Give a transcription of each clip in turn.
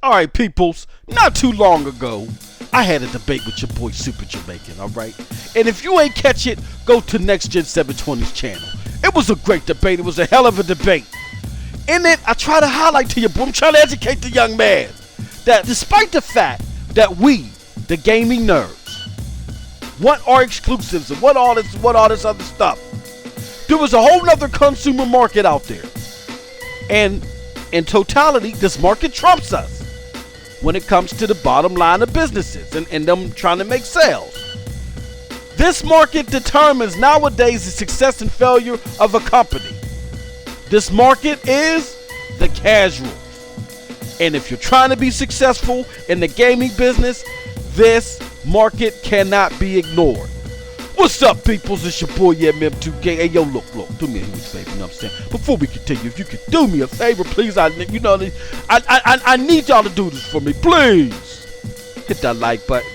Alright, peoples, not too long ago, I had a debate with your boy Super Jamaican, alright? And if you ain't catch it, go to Next Gen 720's channel. It was a great debate. It was a hell of a debate. In it, I try to highlight to you, boy, I'm trying to educate the young man that despite the fact that we, the gaming nerds, want our exclusives and want all this other stuff, there was a whole nother consumer market out there. And in totality, this market trumps us when it comes to the bottom line of businesses and them trying to make sales. This market determines nowadays the success and failure of a company. This market is the casuals. And if you're trying to be successful in the gaming business, this market cannot be ignored. What's up, peoples? It's your boy MM2K. Hey, yo, look, do me a huge favor, you know what I'm saying? Before we continue, if you could do me a favor, please, I need y'all to do this for me, please. Hit that like button,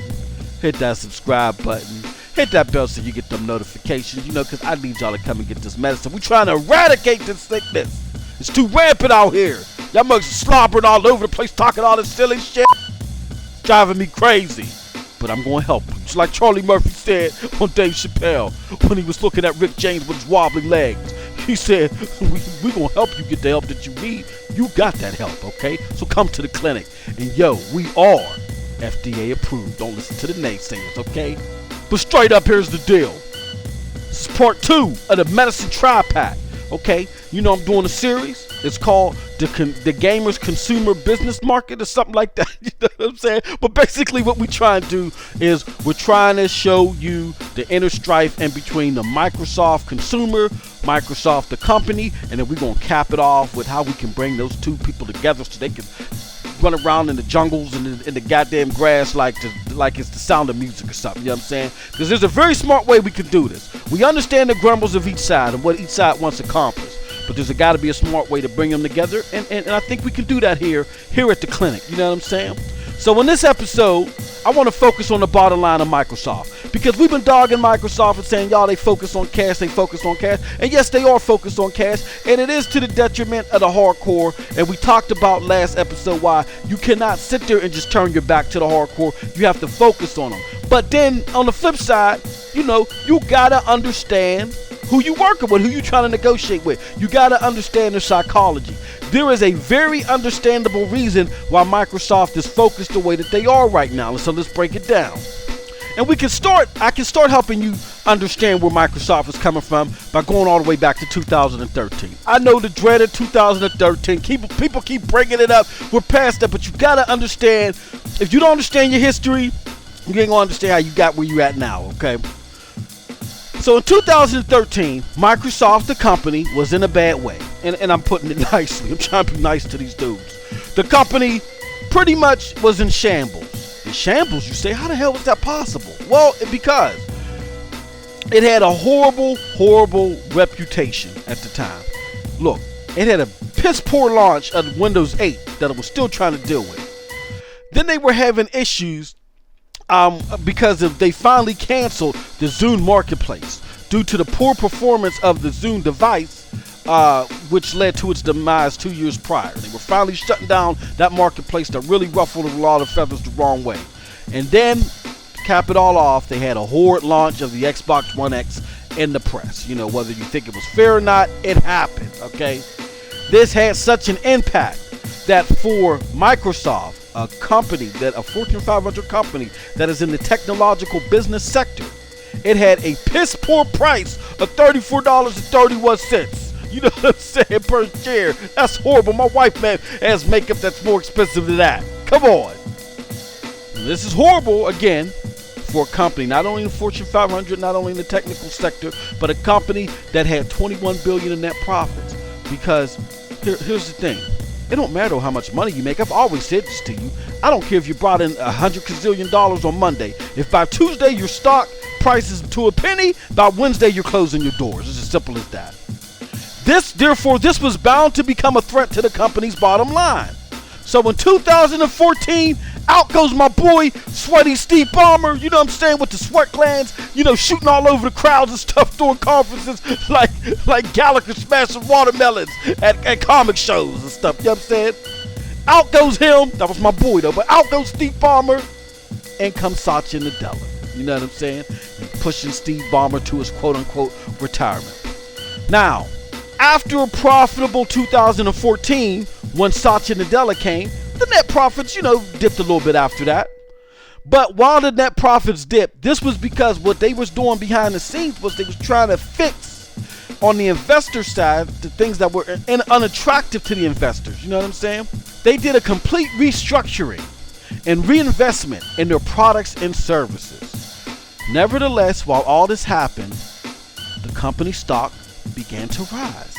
hit that subscribe button, hit that bell so you get them notifications, because I need y'all to come and get this medicine. We're trying to eradicate this sickness. It's too rampant out here. Y'all mugs are slobbering all over the place, talking all this silly shit. It's driving me crazy. But I'm going to help you. Just like Charlie Murphy said on Dave Chappelle when he was looking at Rick James with his wobbly legs. He said, we going to help you get the help that you need. You got that help, okay? So come to the clinic. And yo, we are FDA approved. Don't listen to the naysayers, okay? But straight up, here's the deal. This is part 2 of the Medicine Tri-Pack, okay? I'm doing a series. It's called the Gamers Consumer Business Market or something like that. You know what I'm saying? But basically what we try and do is we're trying to show you the inner strife in between the Microsoft consumer, Microsoft the company, and then we're going to cap it off with how we can bring those two people together so they can run around in the jungles and in the goddamn grass like it's the sound of music or something. You know what I'm saying? Because there's a very smart way we can do this. We understand the grumbles of each side and what each side wants accomplished. But there's got to be a smart way to bring them together, and I think we can do that here at the clinic. You know what I'm saying? So in this episode, I want to focus on the bottom line of Microsoft, because we've been dogging Microsoft and saying, y'all, they focus on cash, and yes, they are focused on cash, and it is to the detriment of the hardcore. And we talked about last episode why you cannot sit there and just turn your back to the hardcore. You have to focus on them. But then on the flip side, you gotta understand who you working with, who you trying to negotiate with. You got to understand their psychology. There is a very understandable reason why Microsoft is focused the way that they are right now. And so let's break it down. And I can start helping you understand where Microsoft is coming from by going all the way back to 2013. I know the dreaded 2013. People keep bringing it up. We're past that, but you got to understand, if you don't understand your history, you ain't going to understand how you got where you at now, okay? So in 2013, Microsoft, the company, was in a bad way. And I'm putting it nicely. I'm trying to be nice to these dudes. The company pretty much was in shambles. In shambles, you say? How the hell was that possible? Well, because it had a horrible, horrible reputation at the time. Look, it had a piss poor launch of Windows 8 that it was still trying to deal with. Then they were having issues because they finally canceled the Zune marketplace due to the poor performance of the Zune device, which led to its demise 2 years prior. They were finally shutting down that marketplace that really ruffled a lot of feathers the wrong way. And then, to cap it all off, they had a horrid launch of the Xbox One X in the press. Whether you think it was fair or not, it happened, okay? This had such an impact that for Microsoft, a Fortune 500 company that is in the technological business sector, it had a piss poor price of $34.31. You know what I'm saying, per share. That's horrible. My wife, man, has makeup that's more expensive than that. Come on. This is horrible, again, for a company, not only in the Fortune 500, not only in the technical sector, but a company that had $21 billion in net profits. Because here's the thing. It don't matter how much money you make. I've always said this to you. I don't care if you brought in $100 gazillion on Monday. If by Tuesday your stock price is to a penny, by Wednesday you're closing your doors. It's as simple as that. Therefore, this was bound to become a threat to the company's bottom line. So in 2014, out goes my boy, Sweaty Steve Ballmer, you know what I'm saying, with the sweat glands, shooting all over the crowds and stuff during conferences like Gallagher smashing watermelons at comic shows and stuff, you know what I'm saying? Out goes him. That was my boy though. But out goes Steve Ballmer. In comes Satya Nadella. You know what I'm saying? Pushing Steve Ballmer to his quote-unquote retirement. Now, after a profitable 2014, when Satya Nadella came, the net profits, dipped a little bit after that. But while the net profits dipped, this was because what they was doing behind the scenes was they was trying to fix on the investor side the things that were unattractive to the investors. You know what I'm saying? They did a complete restructuring and reinvestment in their products and services. Nevertheless, while all this happened, the company stock began to rise.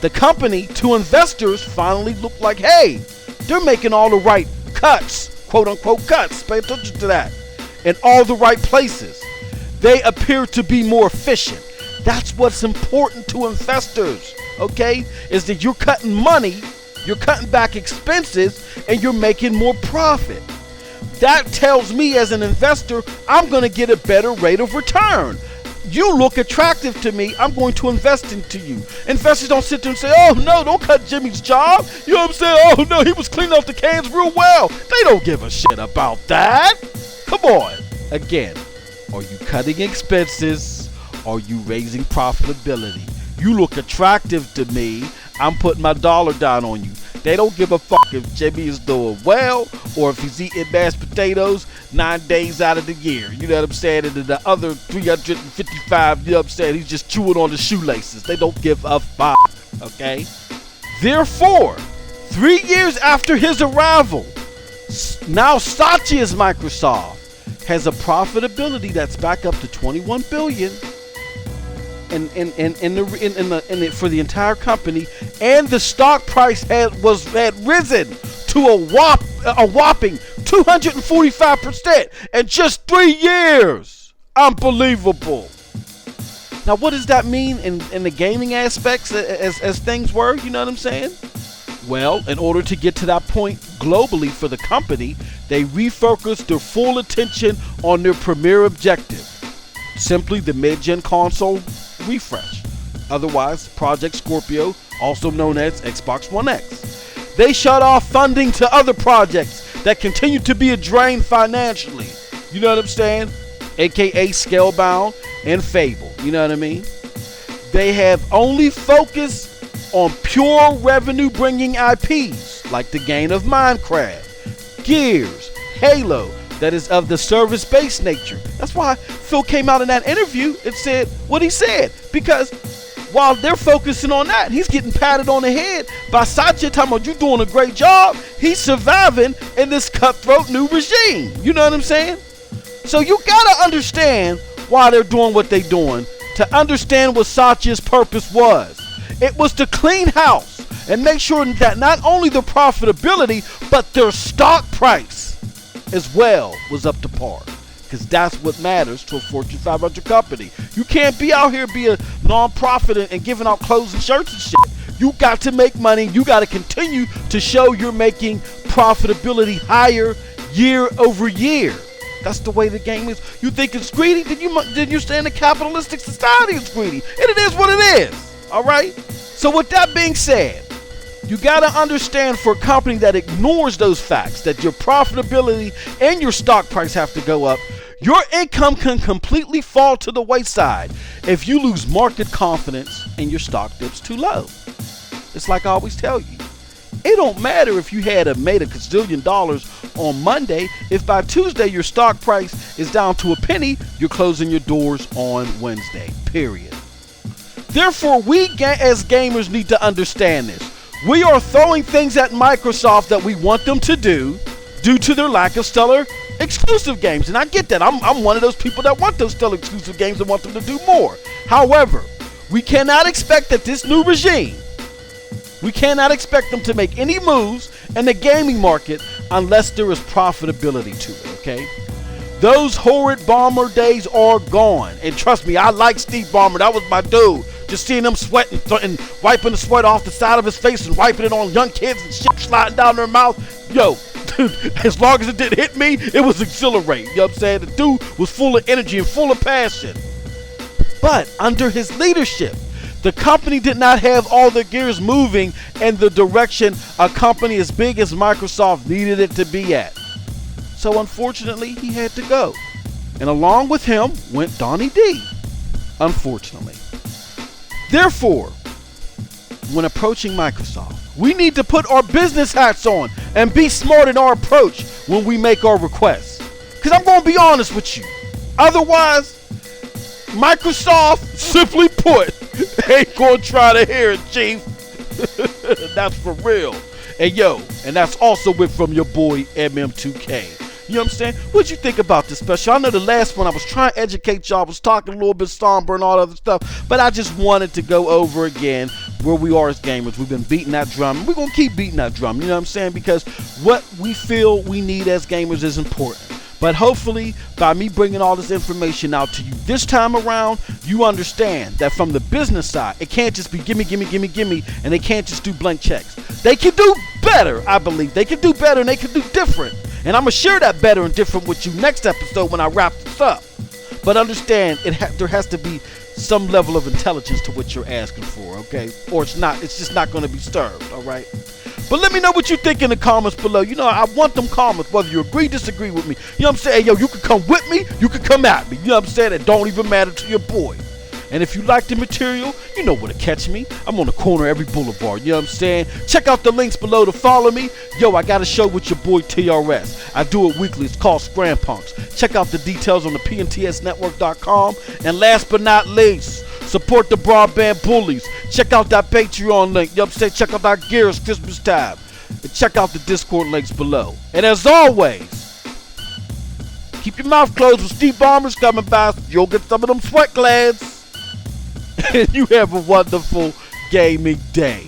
The company to investors finally looked like, hey, they're making all the right cuts, quote unquote cuts, pay attention to that, in all the right places. They appear to be more efficient. That's what's important to investors, okay, is that you're cutting money, you're cutting back expenses, and you're making more profit. That tells me as an investor, I'm going to get a better rate of return. You look attractive to me, I'm going to invest into you. Investors don't sit there and say, oh no, don't cut Jimmy's job. You know what I'm saying? Oh no, he was cleaning off the cans real well. They don't give a shit about that. Come on. Again, are you cutting expenses? Are you raising profitability? You look attractive to me, I'm putting my dollar down on you. They don't give a fuck if Jimmy is doing well or if he's eating mashed potatoes 9 days out of the year. You know what I'm saying? And then the other 355, you know what I'm saying, he's just chewing on the shoelaces. They don't give a fuck, okay? Therefore, 3 years after his arrival, now Satya's Microsoft has a profitability that's back up to $21 billion. For the entire company, and the stock price had risen to a whopping 245% in just 3 years. Unbelievable. Now, what does that mean in the gaming aspects as things were? You know what I'm saying? Well, in order to get to that point globally for the company, they refocused their full attention on their premier objective, simply the mid-gen console refresh, otherwise Project Scorpio, also known as Xbox One X. They shut off funding to other projects that continue to be a drain financially. You know what I'm saying? AKA Scalebound and Fable. You know what I mean? They have only focused on pure revenue bringing IPs like the game of Minecraft, Gears, Halo, that is of the service-based nature. That's why Phil came out in that interview and said what he said. Because while they're focusing on that, he's getting patted on the head by Satya talking about you doing a great job. He's surviving in this cutthroat new regime. You know what I'm saying? So you gotta understand why they're doing what they're doing to understand what Satya's purpose was. It was to clean house and make sure that not only the profitability, but their stock price as well was up to par, because that's what matters to a Fortune 500 company. You can't be out here be a non-profit and giving out clothes and shirts and shit. You got to make money. You got to continue to show you're making profitability higher year over year. That's the way the game is. You think it's greedy? Then you stay in a capitalistic society. It's greedy, and it is what it is. All right. So with that being said, you got to understand, for a company that ignores those facts, that your profitability and your stock price have to go up, your income can completely fall to the wayside if you lose market confidence and your stock dips too low. It's like I always tell you, it don't matter if you had made a gazillion dollars on Monday. If by Tuesday your stock price is down to a penny, you're closing your doors on Wednesday, period. Therefore, we as gamers need to understand this. We are throwing things at Microsoft that we want them to do due to their lack of stellar exclusive games. And I get that. I'm one of those people that want those stellar exclusive games and want them to do more. However, we cannot expect that this new regime, we cannot expect them to make any moves in the gaming market unless there is profitability to it, okay? Those horrid Ballmer days are gone. And trust me, I like Steve Ballmer. That was my dude. Just seeing him sweating and wiping the sweat off the side of his face and wiping it on young kids and shit sliding down their mouth. Yo, as long as it didn't hit me, it was exhilarating. You know what I'm saying? The dude was full of energy and full of passion. But under his leadership, The company did not have all the gears moving in the direction a company as big as Microsoft needed it to be at. So unfortunately, he had to go. And along with him went Donnie D. Unfortunately. Therefore, when approaching Microsoft, we need to put our business hats on and be smart in our approach when we make our requests. Because I'm going to be honest with you. Otherwise, Microsoft, simply put, ain't going to try to hear it, Chief. That's for real. And that's also with from your boy MM2K. You know what I'm saying? What'd you think about this special? I know the last one I was trying to educate y'all, I was talking a little bit somber and all that other stuff, but I just wanted to go over again where we are as gamers. We've been beating that drum, and we're going to keep beating that drum, you know what I'm saying? Because what we feel we need as gamers is important. But hopefully, by me bringing all this information out to you this time around, you understand that from the business side, it can't just be gimme, and they can't just do blank checks. They can do better, I believe. They can do better, and they can do different. And I'm going to share that better and different with you next episode when I wrap this up. But understand, there has to be some level of intelligence to what you're asking for, okay? Or it's just not going to be served, all right? But let me know what you think in the comments below. You know, I want them comments, whether you agree, disagree with me. You know what I'm saying? Hey, you can come with me, you can come at me. You know what I'm saying? It don't even matter to your boy. And if you like the material, you know where to catch me. I'm on the corner of every boulevard, you know what I'm saying? Check out the links below to follow me. I got a show with your boy TRS. I do it weekly. It's called Scram Punks. Check out the details on the pntsnetwork.com. And last but not least, support the broadband bullies. Check out that Patreon link. You know what I'm saying? Check out our gears Christmas time. And check out the Discord links below. And as always, keep your mouth closed when Steve Ballmer's coming by. You'll get some of them sweat glands. And you have a wonderful gaming day.